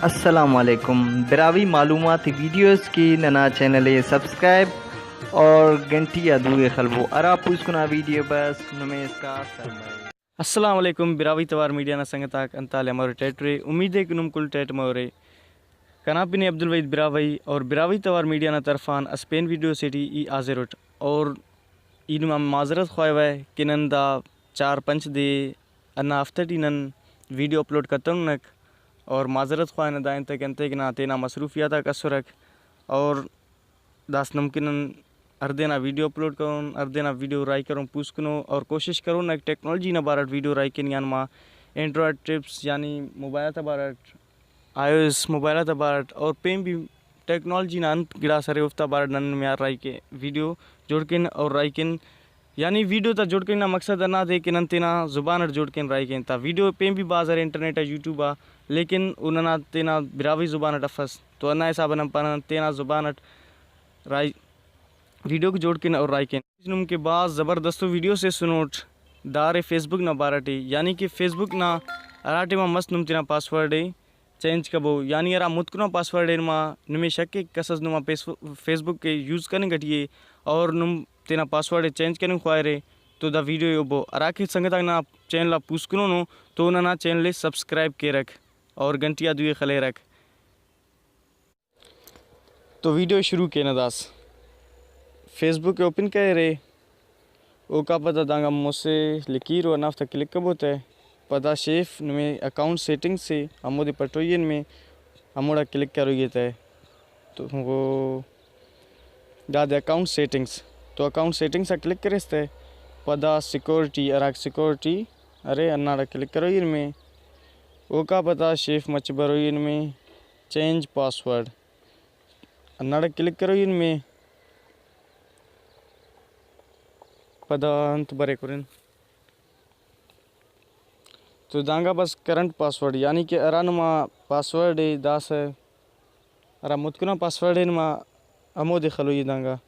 अस्सलामुअलैकुम बिरावी मालूमात वीडियोस की नना चैनल सब्सक्राइब और घंटी अदूए खलबो अरा पूछकुना वीडियो बस नुमे इसका सरमई अस्सलाम वालेकुम बिरावी तवार मीडिया ना संगताक अंताले हमारे टेटरे उम्मीद है कि नुम कुल टेट मोरे कनापिने अब्दुल वहीद बिरावी और बिरावी तवार मीडिया ना तरफान स्पेन वीडियो सिटी ई आज़ेरुट और इन माजरत ख्वाह है कि नंदा 4-5 दे अन्ना हफ्ते नन वीडियो अपलोड करता हूँ नक और माजरत ख्वाह न दाइन तक अंते कि ना तेना मसरूफियात कसरक और दास नमकिन अर्देना वीडियो अपलोड करूँ अर्देना वीडियो राई करूँ पूछकनो और कोशिश करूँ ना टेक्नोलॉजी ना बारट वीडियो राई के यान मा एंड्रॉयड टिप्स यानी मोबाइल बारट iOS मोबाइल बारट और पेम भी टेक्नोलॉजी ना गिड़ा सरे उफ्ता बारट नन में यार राई के वीडियो जोड़किन और राई किन यानी वीडियो ता जोड़किन ना मकसद ना दे कि नन तेना जुबान जोड़किन राई किन ता वीडियो पेम भी बाजार इंटरनेट है यूट्यूब आ लेकिन उन्ना तेना बिरावी जुबान अफस तो अन्ना हिसाब न पाना तेना जुबान राई वीडियो को जोड़ के और राय के जुनूम के बाद ज़बरदस्त वीडियो से सुनोट दारे फेसबुक ना बाराटे यानी कि फेसबुक ना अराटे में मस्त नुम तेना पासवर्ड है चेंज कबो यानी अरा मुतकुना पासवर्ड है मा नुमे शक के कसस नुमा फेसबुक के यूज़ करने घटिए और नुम तेना पासवर्ड चेंज करने ख्वाह तो द वीडियो योबो अरा के संगत ना चैनल पूछकुनो नो तो ना चैनल सब्सक्राइब के रख और घंटिया दुए खले रख तो वीडियो शुरू के ना दास फेसबुक ओपन करे रे ओ का पता दांगा मुझसे लिकीर और नाफ्ता क्लिक कब होता है पता शेफ में अकाउंट सेटिंग से हमोदे पटोयन में हमोड़ा क्लिक करोगे है तो वो दादे अकाउंट सेटिंग्स तो अकाउंट सेटिंग्स से क्लिक करे पदा सिक्योरिटी अराक सिक्योरिटी अरे अन्नाड़ा क्लिक करोइन में ओ का पता शेफ मच बरोइन में चेंज पासवर्ड अन्नाड़ा क्लिक करोइन में पदांत बरे करें तो दांगा बस करंट पासवर्ड यानी कि अरा नमा पासवर्ड है दास है अरा मुतकुना पासवर्ड है नमा अमो दे खलो ये दांगा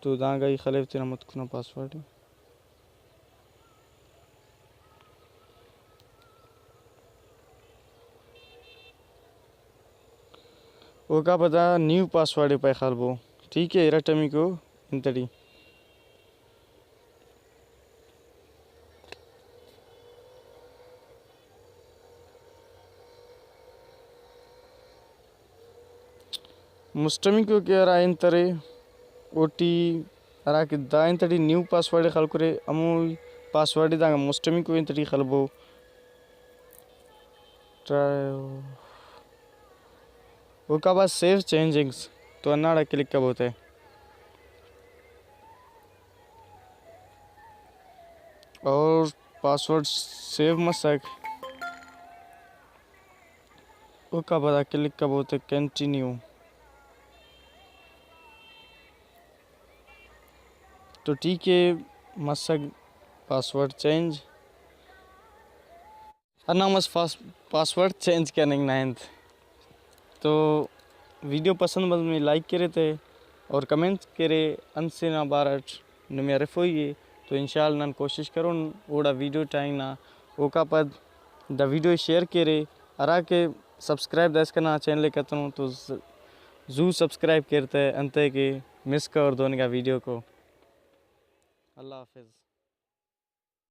तो दांगा ये खले तेरा मुतकुना पासवर्ड है वो का पता न्यू पासवर्ड है पे खालबो ठीक है रटमी को इंतड़ी मुस्टमी को क्या राइन तरे ओटी अरा कि दाइन तड़ी न्यू पासवर्ड खल करे अमु पासवर्ड दांगा मुस्टमी को इन तड़ी खलबो वो का बाद सेव चेंजिंग्स तो अन्नाड़ा क्लिक कब होता है और पासवर्ड सेव मसक वो का बाद क्लिक कब होता है कंटिन्यू तो ठीक है मसक पासवर्ड चेंज अन्ना मस पासवर्ड चेंज करने नाइन्थ तो वीडियो पसंद बस में लाइक करे थे और कमेंट करे अनसे ना बारट न मेरे फोइए तो इंशाल्लाह नन कोशिश करो ओड़ा वीडियो टाइम ना ओका पद द वीडियो शेयर करे अरा के सब्सक्राइब दस करना चैनल करता हूँ तो जू सब्सक्राइब करते अंते के मिस कर दोने का वीडियो को अल्लाह हाफिज़।